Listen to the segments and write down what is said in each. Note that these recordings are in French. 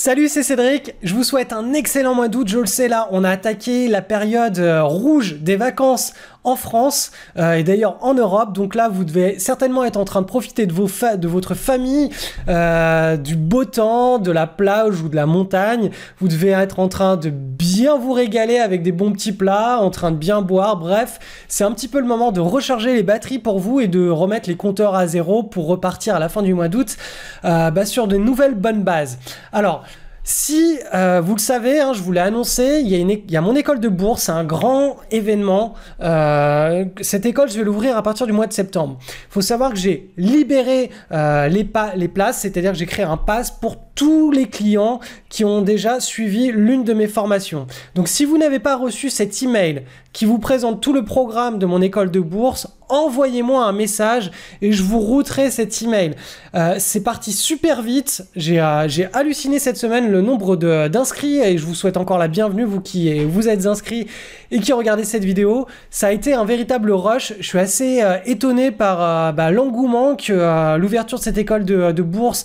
Salut, c'est Cédric, je vous souhaite un excellent mois d'août, je le sais là, on a attaqué la période rouge des vacances en France et d'ailleurs en Europe, donc là vous devez certainement être en train de profiter de, votre famille, du beau temps, de la plage ou de la montagne, vous devez être en train de bien vous régaler avec des bons petits plats, en train de bien boire, bref, c'est un petit peu le moment de recharger les batteries pour vous et de remettre les compteurs à zéro pour repartir à la fin du mois d'août sur de nouvelles bonnes bases. Alors, si vous le savez, hein, je vous l'ai annoncé, il y a mon école de bourse, c'est un grand événement. Cette école, je vais l'ouvrir à partir du mois de septembre. Il faut savoir que j'ai libéré les places, c'est-à-dire que j'ai créé un pass pour tous les clients qui ont déjà suivi l'une de mes formations. Donc si vous n'avez pas reçu cet email qui vous présente tout le programme de mon école de bourse, envoyez-moi un message et je vous routerai cet email. C'est parti super vite, j'ai halluciné cette semaine le nombre d'inscrits et je vous souhaite encore la bienvenue, vous êtes inscrits et qui regardez cette vidéo. Ça a été un véritable rush, je suis assez étonné par l'engouement que l'ouverture de cette école de bourse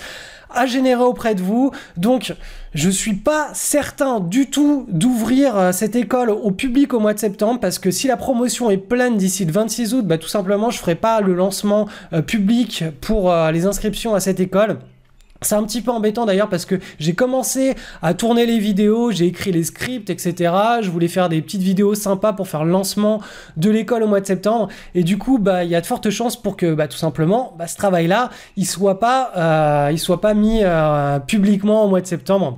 à générer auprès de vous. Donc je suis pas certain du tout d'ouvrir cette école au public au mois de septembre parce que si la promotion est pleine d'ici le 26 août, tout simplement je ferai pas le lancement public pour les inscriptions à cette école. C'est un petit peu embêtant d'ailleurs parce que j'ai commencé à tourner les vidéos, j'ai écrit les scripts, etc. Je voulais faire des petites vidéos sympas pour faire le lancement de l'école au mois de septembre. Et du coup, il y a de fortes chances pour que tout simplement, ce travail-là, il soit pas mis publiquement au mois de septembre,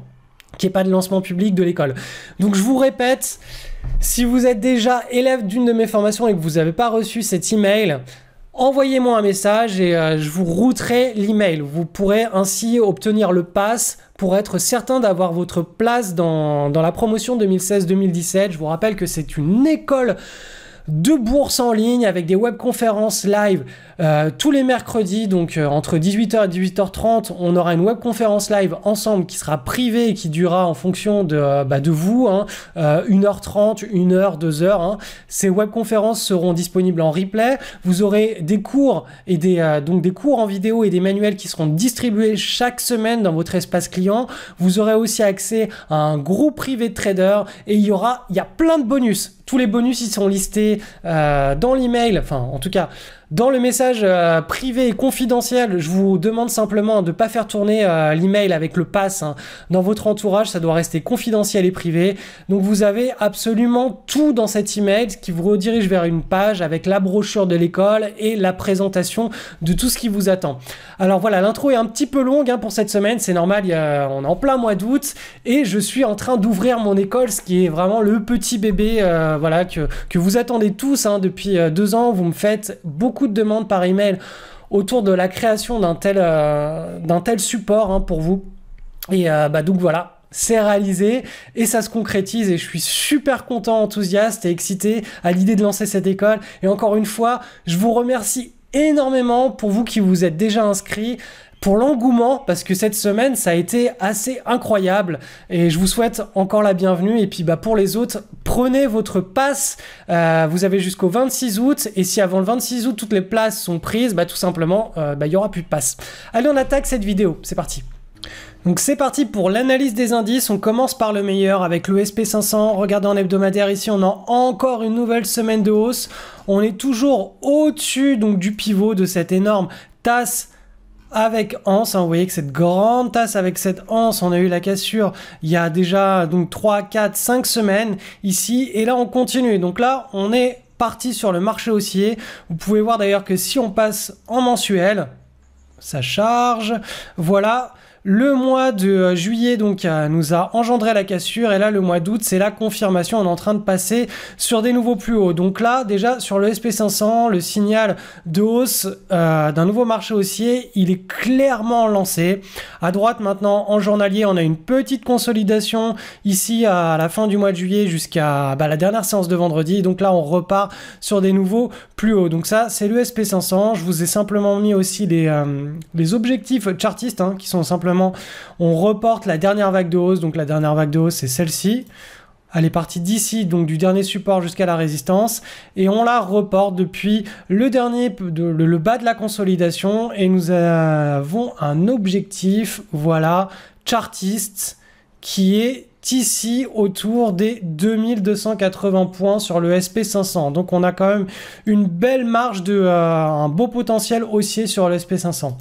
qu'il n'y ait pas de lancement public de l'école. Donc je vous répète, si vous êtes déjà élève d'une de mes formations et que vous n'avez pas reçu cet email, envoyez-moi un message et je vous routerai l'email. Vous pourrez ainsi obtenir le pass pour être certain d'avoir votre place dans la promotion 2016-2017. Je vous rappelle que c'est une école de bourse en ligne avec des webconférences live tous les mercredis, donc entre 18h et 18h30, on aura une webconférence live ensemble qui sera privée et qui durera en fonction de vous, 1h30, 1h, 2h. Hein. Ces webconférences seront disponibles en replay. Vous aurez des cours et donc des cours en vidéo et des manuels qui seront distribués chaque semaine dans votre espace client. Vous aurez aussi accès à un groupe privé de traders et il y a plein de bonus. Tous les bonus, ils sont listés dans l'email, enfin en tout cas dans le message privé et confidentiel. Je vous demande simplement de ne pas faire tourner l'email avec le pass dans votre entourage, ça doit rester confidentiel et privé. Donc vous avez absolument tout dans cet email qui vous redirige vers une page avec la brochure de l'école et la présentation de tout ce qui vous attend. Alors voilà, l'intro est un petit peu longue pour cette semaine, c'est normal, on est en plein mois d'août et je suis en train d'ouvrir mon école, ce qui est vraiment le petit bébé que vous attendez tous depuis 2 ans. Vous me faites beaucoup de demandes par email autour de la création d'un tel support pour vous et donc voilà, c'est réalisé et ça se concrétise et je suis super content, enthousiaste et excité à l'idée de lancer cette école. Et encore une fois, je vous remercie énormément pour vous qui vous êtes déjà inscrits, pour l'engouement, parce que cette semaine ça a été assez incroyable et je vous souhaite encore la bienvenue. Et puis pour les autres, prenez votre pass, vous avez jusqu'au 26 août et si avant le 26 août toutes les places sont prises, tout simplement il y aura plus de pass. Allez, on attaque cette vidéo, c'est parti. Donc c'est parti pour l'analyse des indices. On commence par le meilleur avec le SP500. Regardez en hebdomadaire ici, on a encore une nouvelle semaine de hausse. On est toujours au-dessus du pivot de cette énorme tasse avec anse, vous voyez que cette grande tasse avec cette anse, on a eu la cassure il y a déjà 3, 4, 5 semaines ici et là on continue. Donc là on est parti sur le marché haussier. Vous pouvez voir d'ailleurs que si on passe en mensuel, ça charge, voilà. Le mois de juillet nous a engendré la cassure et là le mois d'août c'est la confirmation, on est en train de passer sur des nouveaux plus hauts. Donc là déjà sur le SP500 le signal de hausse d'un nouveau marché haussier il est clairement lancé. À droite maintenant en journalier on a une petite consolidation ici à la fin du mois de juillet jusqu'à la dernière séance de vendredi. Donc là on repart sur des nouveaux plus hauts. Donc ça c'est le SP500. Je vous ai simplement mis aussi les objectifs chartistes qui sont simplement, on reporte la dernière vague de hausse. Donc la dernière vague de hausse c'est celle-ci, elle est partie d'ici, donc du dernier support jusqu'à la résistance et on la reporte depuis le bas de la consolidation et nous avons un objectif, voilà, chartiste qui est ici autour des 2280 points sur le SP500. Donc on a quand même une belle marge un beau potentiel haussier sur le SP500.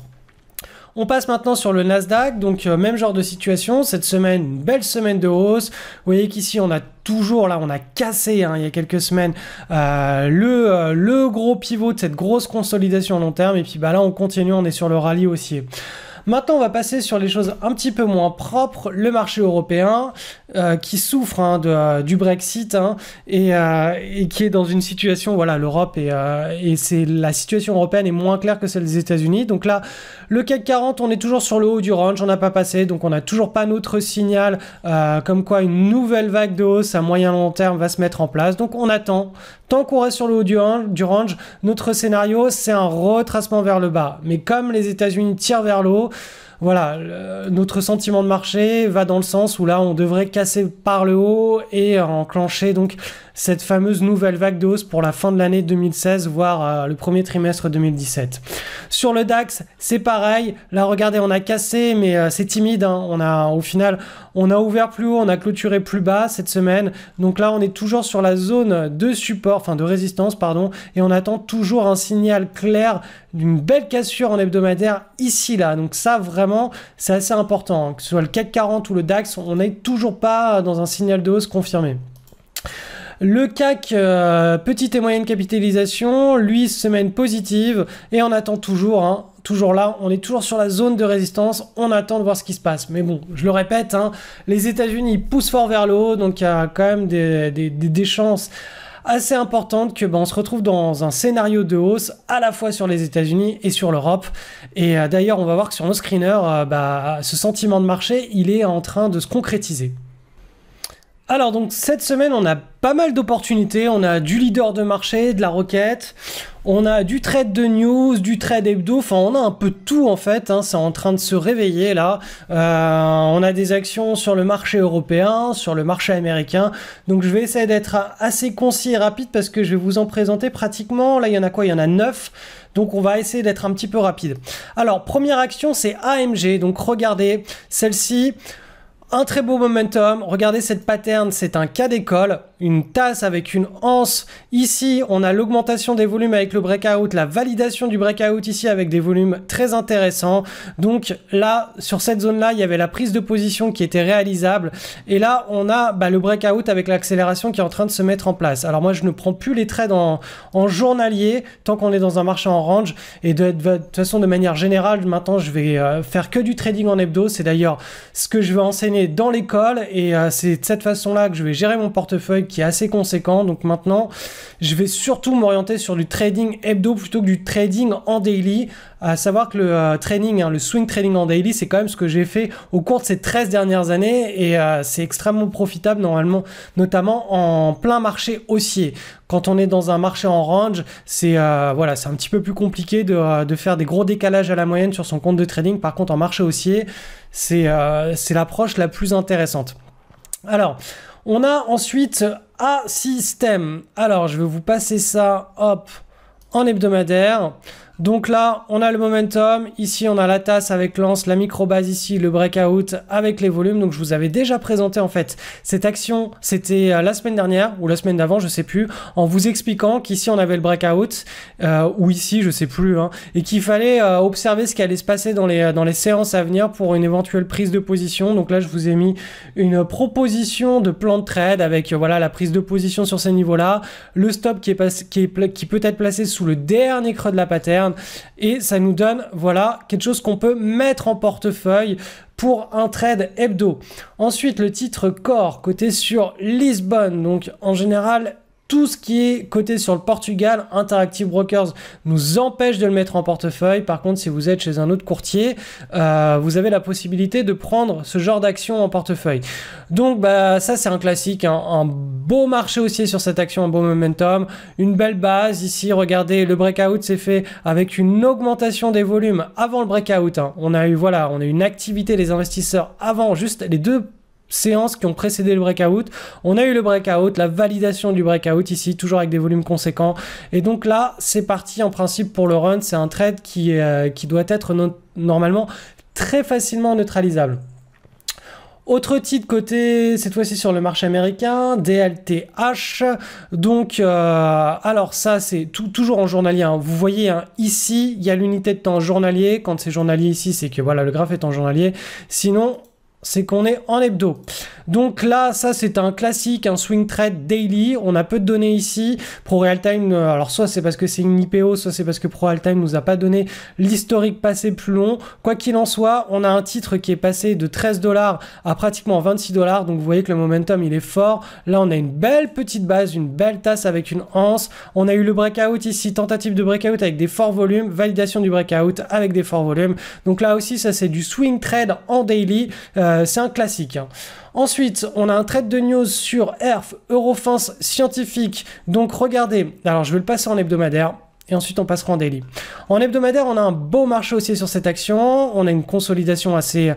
On passe maintenant sur le Nasdaq, donc même genre de situation, cette semaine, une belle semaine de hausse. Vous voyez qu'ici on a toujours, là on a cassé il y a quelques semaines le gros pivot de cette grosse consolidation à long terme, et puis là on continue, on est sur le rallye haussier. Maintenant, on va passer sur les choses un petit peu moins propres. Le marché européen qui souffre du Brexit et qui est dans une situation, voilà, l'Europe et c'est la situation européenne est moins claire que celle des États-Unis. Donc là, le CAC 40, on est toujours sur le haut du range, on n'a pas passé, donc on n'a toujours pas notre signal comme quoi une nouvelle vague de hausse à moyen long terme va se mettre en place. Donc on attend. Tant qu'on reste sur le haut du range, notre scénario, c'est un retracement vers le bas. Mais comme les États-Unis tirent vers le haut, voilà, notre sentiment de marché va dans le sens où là, on devrait casser par le haut et enclencher donc cette fameuse nouvelle vague de hausse pour la fin de l'année 2016, voire le premier trimestre 2017. Sur le DAX, c'est pareil. Là, regardez, on a cassé, mais c'est timide. Au final, on a ouvert plus haut, on a clôturé plus bas cette semaine. Donc là, on est toujours sur la zone de support, enfin de résistance, pardon, et on attend toujours un signal clair d'une belle cassure en hebdomadaire ici, là. Donc ça, vraiment, c'est assez important. Que ce soit le CAC 40 ou le DAX, on n'est toujours pas dans un signal de hausse confirmé. Le CAC, petite et moyenne capitalisation, lui, semaine positive, et on attend toujours, toujours là, on est toujours sur la zone de résistance, on attend de voir ce qui se passe. Mais bon, je le répète, les États-Unis poussent fort vers le haut, donc il y a quand même des chances assez importantes que on se retrouve dans un scénario de hausse à la fois sur les États-Unis et sur l'Europe. Et d'ailleurs, on va voir que sur nos screeners, ce sentiment de marché, il est en train de se concrétiser. Alors donc cette semaine on a pas mal d'opportunités, on a du leader de marché, de la requête, on a du trade de news, du trade hebdo, enfin on a un peu de tout en fait, c'est en train de se réveiller là. On a des actions sur le marché européen, sur le marché américain, donc je vais essayer d'être assez concis et rapide parce que je vais vous en présenter pratiquement, là il y en a quoi? Il y en a 9. Donc on va essayer d'être un petit peu rapide. Alors première action c'est AMG, donc regardez celle-ci. Un très beau momentum, regardez cette pattern, c'est un cas d'école, une tasse avec une anse. Ici, on a l'augmentation des volumes avec le breakout, la validation du breakout ici avec des volumes très intéressants. Donc là, sur cette zone-là, il y avait la prise de position qui était réalisable. Et là, on a le breakout avec l'accélération qui est en train de se mettre en place. Alors moi, je ne prends plus les trades en journalier tant qu'on est dans un marché en range. Et de toute façon, de manière générale, maintenant, je vais faire que du trading en hebdo. C'est d'ailleurs ce que je vais enseigner dans l'école et c'est de cette façon-là que je vais gérer mon portefeuille qui est assez conséquent. Donc maintenant, je vais surtout m'orienter sur du trading hebdo plutôt que du trading en daily. À savoir que le trading, le swing trading en daily, c'est quand même ce que j'ai fait au cours de ces 13 dernières années et c'est extrêmement profitable normalement, notamment en plein marché haussier. Quand on est dans un marché en range, c'est voilà, c'est un petit peu plus compliqué de faire des gros décalages à la moyenne sur son compte de trading. Par contre, en marché haussier, c'est l'approche la plus intéressante. Alors, on a ensuite A-System. Alors, je vais vous passer ça, hop, en hebdomadaire. Donc là, on a le momentum. Ici, on a la tasse avec l'anse, la micro-base ici, le breakout avec les volumes. Donc, je vous avais déjà présenté en fait cette action. C'était la semaine dernière ou la semaine d'avant, je sais plus, en vous expliquant qu'ici, on avait le breakout ou ici, je sais plus, et qu'il fallait observer ce qui allait se passer dans les séances à venir pour une éventuelle prise de position. Donc là, je vous ai mis une proposition de plan de trade avec voilà la prise de position sur ces niveaux-là, le stop qui peut être placé sous le dernier creux de la pattern. Et ça nous donne voilà quelque chose qu'on peut mettre en portefeuille pour un trade hebdo. Ensuite, le titre Core coté sur Lisbonne. Donc en général, tout ce qui est coté sur le Portugal, Interactive Brokers nous empêche de le mettre en portefeuille. Par contre, si vous êtes chez un autre courtier, vous avez la possibilité de prendre ce genre d'action en portefeuille. Donc ça c'est un classique, un beau marché haussier sur cette action, un beau momentum, une belle base. Ici, regardez, le breakout s'est fait avec une augmentation des volumes avant le breakout. On a eu une activité des investisseurs avant, juste les deux séances qui ont précédé le breakout. On a eu le breakout, la validation du breakout ici, toujours avec des volumes conséquents. Et donc là, c'est parti en principe pour le run. C'est un trade qui doit être normalement très facilement neutralisable. Autre titre côté, cette fois-ci sur le marché américain, DLTH. Donc, alors ça, c'est toujours en journalier. Hein. Vous voyez, hein, ici, il y a l'unité de temps journalier. Quand c'est journalier ici, c'est que voilà, le graphe est en journalier. Sinon, c'est qu'on est en hebdo. Donc là, ça c'est un classique, un swing trade daily. On a peu de données ici. Pro Real Time, alors soit c'est parce que c'est une IPO, soit c'est parce que Pro Real Time nous a pas donné l'historique passé plus long. Quoi qu'il en soit, on a un titre qui est passé de 13 $ à pratiquement 26 $. Donc vous voyez que le momentum il est fort. Là, on a une belle petite base, une belle tasse avec une anse. On a eu le breakout ici, tentative de breakout avec des forts volumes, validation du breakout avec des forts volumes. Donc là aussi, ça c'est du swing trade en daily. C'est un classique. Hein. Ensuite, on a un trade de news sur ERF, Eurofins Scientifique. Donc regardez, alors je vais le passer en hebdomadaire. Et ensuite, on passera en daily. En hebdomadaire, on a un beau marché haussier sur cette action. On a une consolidation assez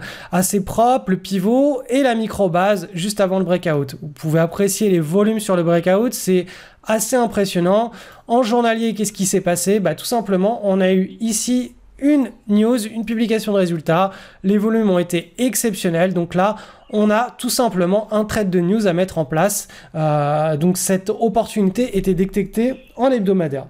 propre, le pivot et la micro-base juste avant le breakout. Vous pouvez apprécier les volumes sur le breakout. C'est assez impressionnant. En journalier, qu'est-ce qui s'est passé? Tout simplement, on a eu ici une news, une publication de résultats. Les volumes ont été exceptionnels. Donc là, on a tout simplement un trade de news à mettre en place. Donc cette opportunité était détectée en hebdomadaire.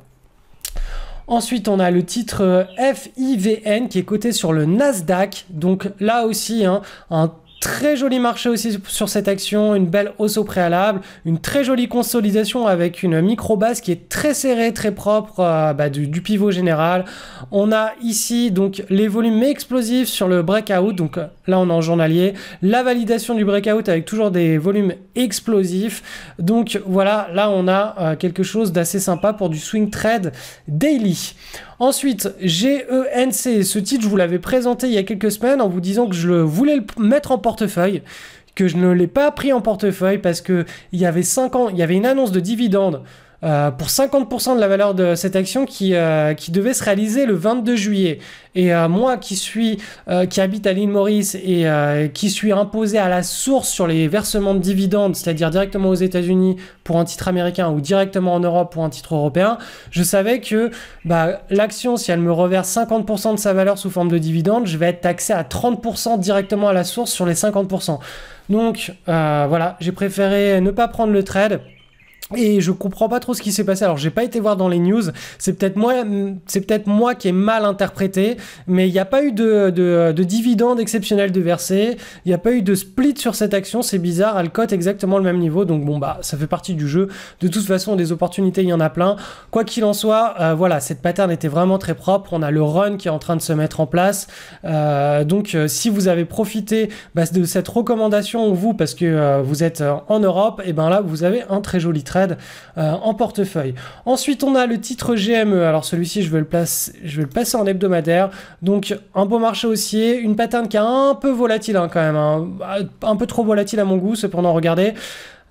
Ensuite, on a le titre FIVN qui est coté sur le Nasdaq. Donc là aussi, hein, un très joli marché aussi sur cette action, une belle hausse au préalable, une très jolie consolidation avec une micro-base qui est très serrée, très propre du pivot général. On a ici donc les volumes explosifs sur le breakout, donc là on est en journalier, la validation du breakout avec toujours des volumes explosifs. Donc voilà, là on a quelque chose d'assez sympa pour du swing trade daily. Ensuite, GENC, ce titre, je vous l'avais présenté il y a quelques semaines en vous disant que je voulais le mettre en portefeuille, que je ne l'ai pas pris en portefeuille parce qu'il y avait 5 ans, il y avait une annonce de dividende pour 50% de la valeur de cette action qui devait se réaliser le 22 juillet. Et moi qui habite à l'île Maurice et qui suis imposé à la source sur les versements de dividendes, c'est-à-dire directement aux États-Unis pour un titre américain ou directement en Europe pour un titre européen, je savais que l'action, si elle me reverse 50% de sa valeur sous forme de dividendes, je vais être taxé à 30% directement à la source sur les 50%. Donc voilà, j'ai préféré ne pas prendre le trade. Et je comprends pas trop ce qui s'est passé. Alors j'ai pas été voir dans les news, c'est peut-être moi qui ai mal interprété, mais il n'y a pas eu de dividende exceptionnel de versé, il n'y a pas eu de split sur cette action, c'est bizarre, elle cote exactement le même niveau, donc bon ça fait partie du jeu. De toute façon, des opportunités, il y en a plein. Quoi qu'il en soit, voilà, cette pattern était vraiment très propre, on a le run qui est en train de se mettre en place. Donc si vous avez profité de cette recommandation, vous, parce que vous êtes en Europe, et ben là vous avez un très joli trade en portefeuille. Ensuite, on a le titre GME. Alors celui-ci, je vais le passer en hebdomadaire. Donc un beau marché haussier, une pattern qui est un peu volatile hein, quand même, hein. Un peu trop volatile à mon goût. Cependant, regardez,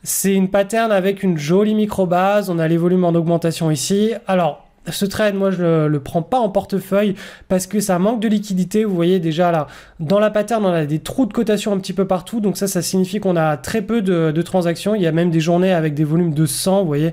c'est une pattern avec une jolie micro-base. On a les volumes en augmentation ici. Alors ce trade, moi, je le prends pas en portefeuille parce que ça manque de liquidité. Vous voyez déjà là, dans la pattern, on a des trous de cotation un petit peu partout. Donc ça signifie qu'on a très peu de transactions. Il y a même des journées avec des volumes de 100, vous voyez.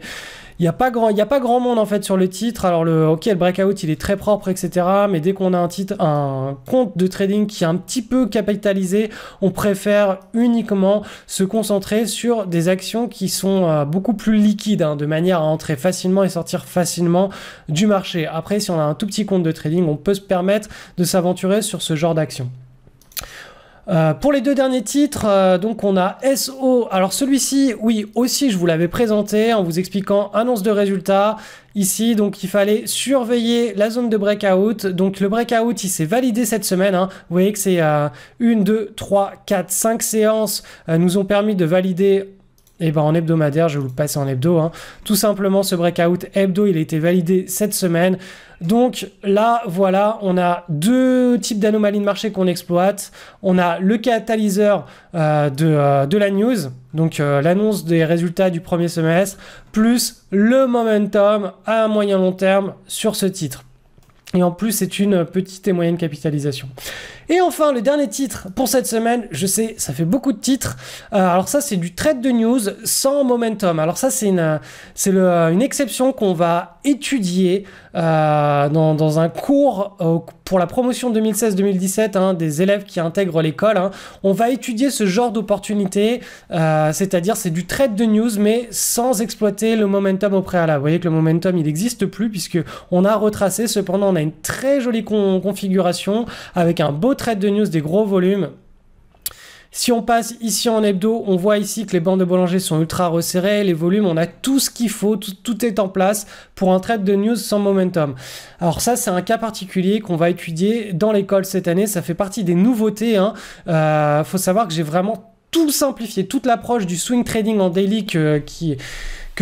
Il n'y a pas grand monde en fait sur le titre. Alors le breakout il est très propre, etc. Mais dès qu'on a un compte de trading qui est un petit peu capitalisé, on préfère uniquement se concentrer sur des actions qui sont beaucoup plus liquides, hein, de manière à entrer facilement et sortir facilement du marché. Après, si on a un tout petit compte de trading, on peut se permettre de s'aventurer sur ce genre d'action. Pour les deux derniers titres, donc on a SO. Alors celui-ci, oui, aussi je vous l'avais présenté en vous expliquant annonce de résultats. Ici, donc il fallait surveiller la zone de breakout. Donc le breakout, il s'est validé cette semaine. Hein. Vous voyez que c'est 1, 2, 3, 4, 5 séances nous ont permis de valider. Et ben en hebdomadaire, je vais vous le passer en hebdo. Hein. Tout simplement, ce breakout hebdo, il a été validé cette semaine. Donc là, voilà, on a deux types d'anomalies de marché qu'on exploite. On a le catalyseur de la news, donc l'annonce des résultats du premier semestre, plus le momentum à moyen long terme sur ce titre. Et en plus, c'est une petite et moyenne capitalisation. Et enfin, le dernier titre pour cette semaine, je sais, ça fait beaucoup de titres. Alors ça, c'est du trade de news sans momentum. Alors ça, c'est une exception qu'on va étudier dans un cours pour la promotion 2016-2017 hein, des élèves qui intègrent l'école. Hein. On va étudier ce genre d'opportunité, c'est-à-dire c'est du trade de news, mais sans exploiter le momentum au préalable. Vous voyez que le momentum, il n'existe plus puisque on a retracé. Cependant, on a une très jolie configuration avec un beau trade de news, des gros volumes. Si on passe ici en hebdo, on voit ici que les bandes de Bollinger sont ultra resserrées, les volumes, on a tout ce qu'il faut, tout est en place pour un trade de news sans momentum. Alors ça, c'est un cas particulier qu'on va étudier dans l'école cette année, ça fait partie des nouveautés. Hein. Faut savoir que j'ai vraiment tout simplifié, toute l'approche du swing trading en daily que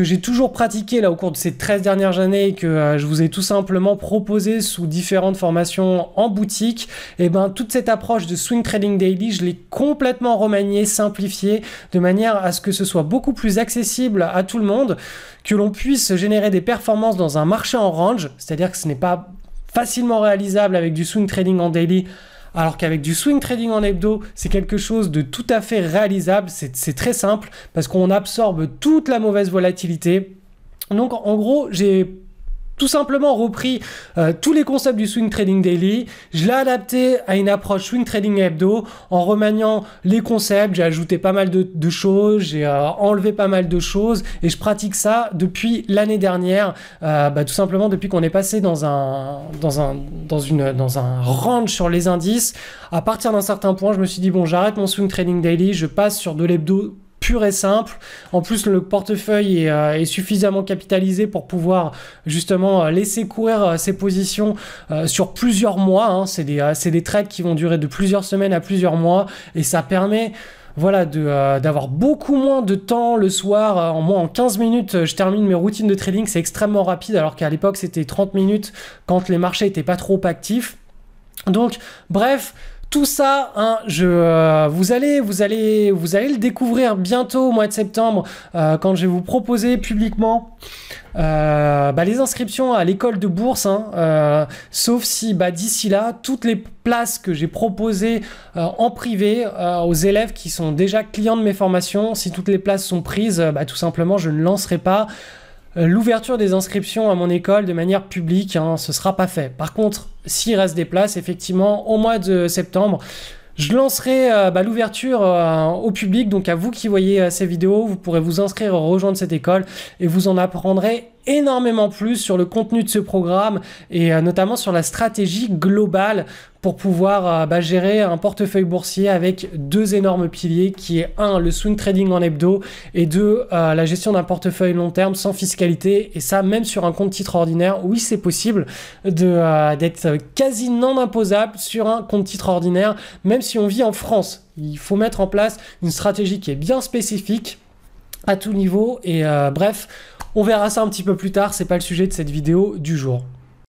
j'ai toujours pratiqué là au cours de ces 13 dernières années et que je vous ai tout simplement proposé sous différentes formations en boutique, et ben toute cette approche de swing trading daily, je l'ai complètement remaniée, simplifiée, de manière à ce que ce soit beaucoup plus accessible à tout le monde, que l'on puisse générer des performances dans un marché en range, c'est-à-dire que ce n'est pas facilement réalisable avec du swing trading en daily, alors qu'avec du swing trading en hebdo, c'est quelque chose de tout à fait réalisable, c'est très simple, parce qu'on absorbe toute la mauvaise volatilité. Donc en gros, j'ai tout simplement repris tous les concepts du swing trading daily, je l'ai adapté à une approche swing trading hebdo en remaniant les concepts, j'ai ajouté pas mal de choses, j'ai enlevé pas mal de choses et je pratique ça depuis l'année dernière, tout simplement depuis qu'on est passé dans un range sur les indices. À partir d'un certain point, je me suis dit bon, j'arrête mon swing trading daily, je passe sur de l'hebdo pur et simple. En plus, le portefeuille est suffisamment capitalisé pour pouvoir justement laisser courir ses positions sur plusieurs mois. Hein. C'est des trades qui vont durer de plusieurs semaines à plusieurs mois et ça permet voilà, d'avoir beaucoup moins de temps le soir. En 15 minutes, je termine mes routines de trading. C'est extrêmement rapide alors qu'à l'époque, c'était 30 minutes quand les marchés n'étaient pas trop actifs. Donc, bref, tout ça, hein, vous allez le découvrir bientôt au mois de septembre quand je vais vous proposer publiquement les inscriptions à l'école de bourse, hein, sauf si d'ici là, toutes les places que j'ai proposées en privé aux élèves qui sont déjà clients de mes formations, si toutes les places sont prises, tout simplement, je ne lancerai pas l'ouverture des inscriptions à mon école de manière publique, hein, ce sera pas fait. Par contre, s'il reste des places, effectivement, au mois de septembre, je lancerai l'ouverture au public. Donc à vous qui voyez ces vidéos, vous pourrez vous inscrire, rejoindre cette école et vous en apprendrez énormément plus sur le contenu de ce programme et notamment sur la stratégie globale pour pouvoir gérer un portefeuille boursier avec deux énormes piliers qui est un, le swing trading en hebdo et deux, la gestion d'un portefeuille long terme sans fiscalité et ça même sur un compte titre ordinaire. Oui, c'est possible d'être quasi non imposable sur un compte titre ordinaire même si on vit en France. Il faut mettre en place une stratégie qui est bien spécifique à tout niveau et bref, on verra ça un petit peu plus tard, c'est pas le sujet de cette vidéo du jour.